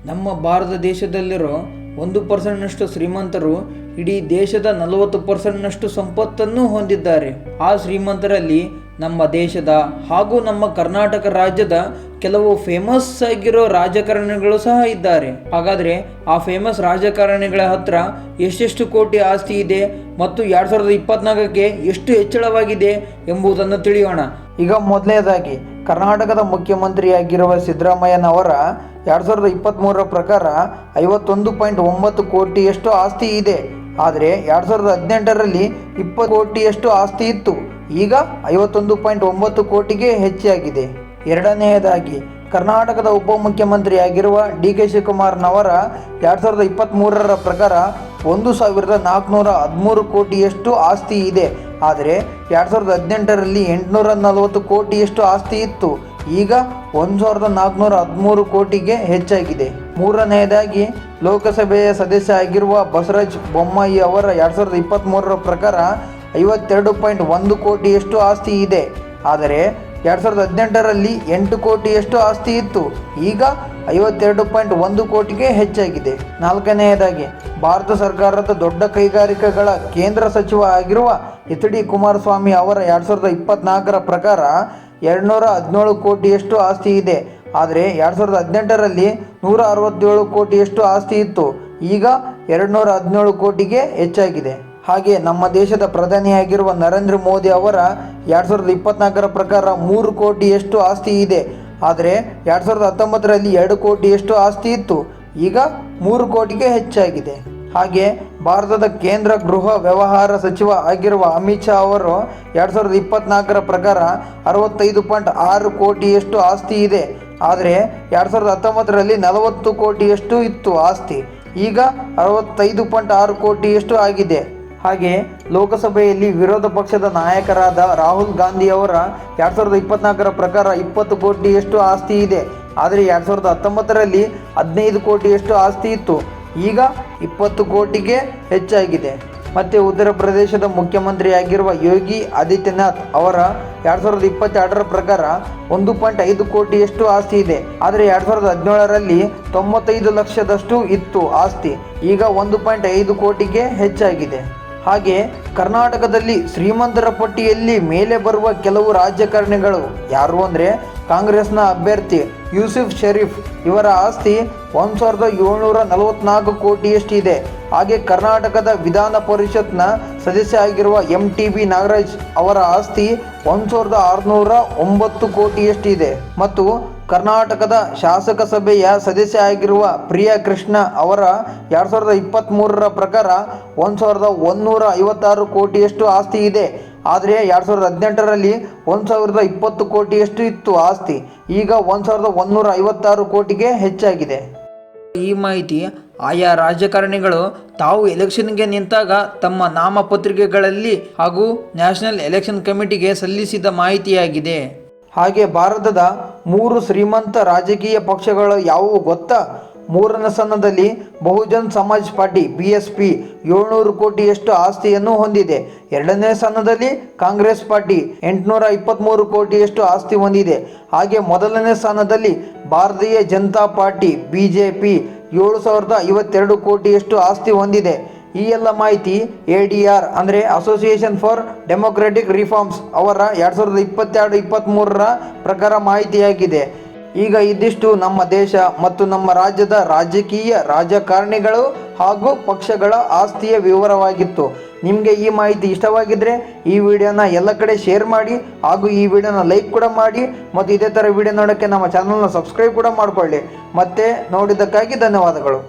ನಮ್ಮ ಭಾರತ ದೇಶದಲ್ಲಿರೋ 1% ಶ್ರೀಮಂತರು ಇಡೀ ದೇಶದ 40% ಸಂಪತ್ತನ್ನು ಹೊಂದಿದ್ದಾರೆ. ಆ ಶ್ರೀಮಂತರಲ್ಲಿ ನಮ್ಮ ದೇಶದ ಹಾಗೂ ನಮ್ಮ ಕರ್ನಾಟಕ ರಾಜ್ಯದ ಕೆಲವು ಫೇಮಸ್ ಆಗಿರೋ ರಾಜಕಾರಣಿಗಳು ಸಹ ಇದ್ದಾರೆ. ಹಾಗಾದರೆ ಆ ಫೇಮಸ್ ರಾಜಕಾರಣಿಗಳ ಹತ್ರ ಎಷ್ಟೆಷ್ಟು ಕೋಟಿ ಆಸ್ತಿ ಇದೆ ಮತ್ತು 2024ಕ್ಕೆ ಎಷ್ಟು ಹೆಚ್ಚಳವಾಗಿದೆ ಎಂಬುದನ್ನು ತಿಳಿಯೋಣ. ಈಗ ಮೊದಲನೇದಾಗಿ ಕರ್ನಾಟಕದ ಮುಖ್ಯಮಂತ್ರಿಯಾಗಿರುವ ಸಿದ್ದರಾಮಯ್ಯನವರ 2023 ಪ್ರಕಾರ 51.9 ಕೋಟಿಯಷ್ಟು ಆಸ್ತಿ ಇದೆ. ಆದರೆ 2018ರಲ್ಲಿ 20 ಕೋಟಿಯಷ್ಟು ಆಸ್ತಿ ಇತ್ತು. ಈಗ 51.9 ಕೋಟಿಗೆ ಹೆಚ್ಚಾಗಿದೆ. ಎರಡನೆಯದಾಗಿ ಕರ್ನಾಟಕದ ಉಪಮುಖ್ಯಮಂತ್ರಿಯಾಗಿರುವ ಡಿ.ಕೆ. ಶಿವಕುಮಾರ್ನವರ 2023ರ ಪ್ರಕಾರ 1,413 ಕೋಟಿಯಷ್ಟು ಆಸ್ತಿ ಇದೆ. ಆದರೆ 2018ರಲ್ಲಿ 840 ಕೋಟಿಯಷ್ಟು ಆಸ್ತಿ ಇತ್ತು. ಈಗ 1,413 ಕೋಟಿಗೆ ಹೆಚ್ಚಾಗಿದೆ. ಮೂರನೆಯದಾಗಿ ಲೋಕಸಭೆಯ ಸದಸ್ಯ ಆಗಿರುವ ಬಸವರಾಜ ಬೊಮ್ಮಾಯಿ ಅವರ 2023ರ ಪ್ರಕಾರ 52.1 ಕೋಟಿಯಷ್ಟು ಆಸ್ತಿ ಇದೆ. ಆದರೆ 2018ರಲ್ಲಿ 8 ಕೋಟಿಯಷ್ಟು ಆಸ್ತಿ ಇತ್ತು. ಈಗ 52.1 ಕೋಟಿಗೆ ಹೆಚ್ಚಾಗಿದೆ. ನಾಲ್ಕನೆಯದಾಗಿ ಭಾರತ ಸರ್ಕಾರದ ದೊಡ್ಡ ಕೈಗಾರಿಕೆಗಳ ಕೇಂದ್ರ ಸಚಿವ ಆಗಿರುವ ಎಚ್ ಡಿ ಕುಮಾರಸ್ವಾಮಿ ಅವರ 2024ರ ಪ್ರಕಾರ 217 ಕೋಟಿಯಷ್ಟು ಆಸ್ತಿ ಇದೆ. ಆದರೆ 2018ರಲ್ಲಿ 167 ಕೋಟಿಯಷ್ಟು ಆಸ್ತಿ ಇತ್ತು. ಈಗ 217 ಕೋಟಿಗೆ ಹೆಚ್ಚಾಗಿದೆ. ಹಾಗೆ ನಮ್ಮ ದೇಶದ ಪ್ರಧಾನಿಯಾಗಿರುವ ನರೇಂದ್ರ ಮೋದಿ ಅವರ 2024ರ ಪ್ರಕಾರ 3 ಕೋಟಿಯಷ್ಟು ಆಸ್ತಿ ಇದೆ. ಆದರೆ 2019ರಲ್ಲಿ 2 ಕೋಟಿಯಷ್ಟು ಆಸ್ತಿ ಇತ್ತು. ಈಗ 3 ಕೋಟಿಗೆ ಹೆಚ್ಚಾಗಿದೆ. ಹಾಗೆ ಭಾರತದ ಕೇಂದ್ರ ಗೃಹ ವ್ಯವಹಾರ ಸಚಿವ ಆಗಿರುವ ಅಮಿತ್ ಶಾ ಅವರು 2024ರ ಪ್ರಕಾರ 65.6 ಕೋಟಿಯಷ್ಟು ಆಸ್ತಿ ಇದೆ. ಆದರೆ 2019ರಲ್ಲಿ 40 ಕೋಟಿಯಷ್ಟು ಇತ್ತು ಆಸ್ತಿ. ಈಗ 65.6 ಕೋಟಿಯಷ್ಟು ಆಗಿದೆ. ಹಾಗೆ ಲೋಕಸಭೆಯಲ್ಲಿ ವಿರೋಧ ಪಕ್ಷದ ನಾಯಕರಾದ ರಾಹುಲ್ ಗಾಂಧಿ ಅವರ 2024ರ ಪ್ರಕಾರ 20 ಕೋಟಿಯಷ್ಟು ಆಸ್ತಿ ಇದೆ. ಆದರೆ 2019ರಲ್ಲಿ 15 ಕೋಟಿಯಷ್ಟು ಆಸ್ತಿ ಇತ್ತು. ಈಗ 20 ಕೋಟಿಗೆ ಹೆಚ್ಚಾಗಿದೆ. ಮತ್ತು ಉತ್ತರ ಪ್ರದೇಶದ ಮುಖ್ಯಮಂತ್ರಿಯಾಗಿರುವ ಯೋಗಿ ಆದಿತ್ಯನಾಥ್ ಅವರ 2022ರ ಪ್ರಕಾರ 1.5 ಕೋಟಿಯಷ್ಟು ಆಸ್ತಿ ಇದೆ. ಆದರೆ 2017ರಲ್ಲಿ 95 ಲಕ್ಷದಷ್ಟು ಇತ್ತು ಆಸ್ತಿ. ಈಗ 1.5 ಕೋಟಿಗೆ ಹೆಚ್ಚಾಗಿದೆ. ಹಾಗೆ ಕರ್ನಾಟಕದಲ್ಲಿ ಶ್ರೀಮಂತರ ಪಟ್ಟಿಯಲ್ಲಿ ಮೇಲೆ ಬರುವ ಕೆಲವು ರಾಜಕಾರಣಿಗಳು ಯಾರು ಅಂದರೆ ಕಾಂಗ್ರೆಸ್ನ ಅಭ್ಯರ್ಥಿ ಯೂಸುಫ್ ಶರೀಫ್ ಇವರ ಆಸ್ತಿ 1,744 ಕೋಟಿಯಷ್ಟಿದೆ. ಹಾಗೆ ಕರ್ನಾಟಕದ ವಿಧಾನ ಪರಿಷತ್ನ ಸದಸ್ಯ ಆಗಿರುವ MTB ನಾಗರಾಜ್ ಅವರ ಆಸ್ತಿ 1,609 ಕೋಟಿಯಷ್ಟಿದೆ. ಮತ್ತು ಕರ್ನಾಟಕದ ಶಾಸಕ ಸಭೆಯ ಸದಸ್ಯ ಆಗಿರುವ ಪ್ರಿಯಾ ಕೃಷ್ಣ ಅವರ 2023ರ ಪ್ರಕಾರ 1,156 ಕೋಟಿಯಷ್ಟು ಆಸ್ತಿ ಇದೆ. ಆದರೆ 2018ರಲ್ಲಿ 1,020 ಕೋಟಿಯಷ್ಟು ಇತ್ತು ಆಸ್ತಿ. ಈಗ 1,156 ಕೋಟಿಗೆ ಹೆಚ್ಚಾಗಿದೆ. ಈ ಮಾಹಿತಿ ಆಯಾ ರಾಜಕಾರಣಿಗಳು ತಾವು ಎಲೆಕ್ಷನ್ಗೆ ನಿಂತಾಗ ತಮ್ಮ ನಾಮಪತ್ರಿಕೆಗಳಲ್ಲಿ ಹಾಗೂ ನ್ಯಾಷನಲ್ ಎಲೆಕ್ಷನ್ ಕಮಿಟಿಗೆ ಸಲ್ಲಿಸಿದ ಮಾಹಿತಿಯಾಗಿದೆ. ಹಾಗೆ ಭಾರತದ 3 ಶ್ರೀಮಂತ ರಾಜಕೀಯ ಪಕ್ಷಗಳು ಯಾವುವು ಗೊತ್ತಾ? 3ನೇ ಸ್ಥಾನದಲ್ಲಿ ಬಹುಜನ್ ಸಮಾಜ್ ಪಾರ್ಟಿ BSP 700 ಕೋಟಿಯಷ್ಟು ಆಸ್ತಿಯನ್ನು ಹೊಂದಿದೆ. 2ನೇ ಸ್ಥಾನದಲ್ಲಿ ಕಾಂಗ್ರೆಸ್ ಪಾರ್ಟಿ 823 ಕೋಟಿಯಷ್ಟು ಆಸ್ತಿ ಹೊಂದಿದೆ. ಹಾಗೆ ಮೊದಲನೇ ಸ್ಥಾನದಲ್ಲಿ ಭಾರತೀಯ ಜನತಾ ಪಾರ್ಟಿ BJP 7,052 ಕೋಟಿಯಷ್ಟು ಆಸ್ತಿ ಹೊಂದಿದೆ. ಈ ಎಲ್ಲ ಮಾಹಿತಿ ADR ಅಂದರೆ ಅಸೋಸಿಯೇಷನ್ ಫಾರ್ ಡೆಮೊಕ್ರೆಟಿಕ್ ರಿಫಾರ್ಮ್ಸ್ ಅವರ 2022-23ರ ಪ್ರಕಾರ ಮಾಹಿತಿಯಾಗಿದೆ. ಈಗ ಇದಿಷ್ಟು ನಮ್ಮ ದೇಶ ಮತ್ತು ನಮ್ಮ ರಾಜ್ಯದ ರಾಜಕಾರಣಿಗಳು ಹಾಗೂ ಪಕ್ಷಗಳ ಆಸ್ತಿಯ ವಿವರವಾಗಿತ್ತು. ನಿಮಗೆ ಈ ಮಾಹಿತಿ ಇಷ್ಟವಾಗಿದ್ದರೆ ಈ ವಿಡಿಯೋನ ಎಲ್ಲ ಕಡೆ ಶೇರ್ ಮಾಡಿ ಹಾಗೂ ಈ ವಿಡಿಯೋನ ಲೈಕ್ ಕೂಡ ಮಾಡಿ. ಮತ್ತು ಇದೇ ಥರ ವಿಡಿಯೋ ನೋಡೋಕ್ಕೆ ನಮ್ಮ ಚಾನಲ್ನ ಸಬ್ಸ್ಕ್ರೈಬ್ ಕೂಡ ಮಾಡಿಕೊಳ್ಳಿ. ಮತ್ತೆ ನೋಡಿದ್ದಕ್ಕಾಗಿ ಧನ್ಯವಾದಗಳು.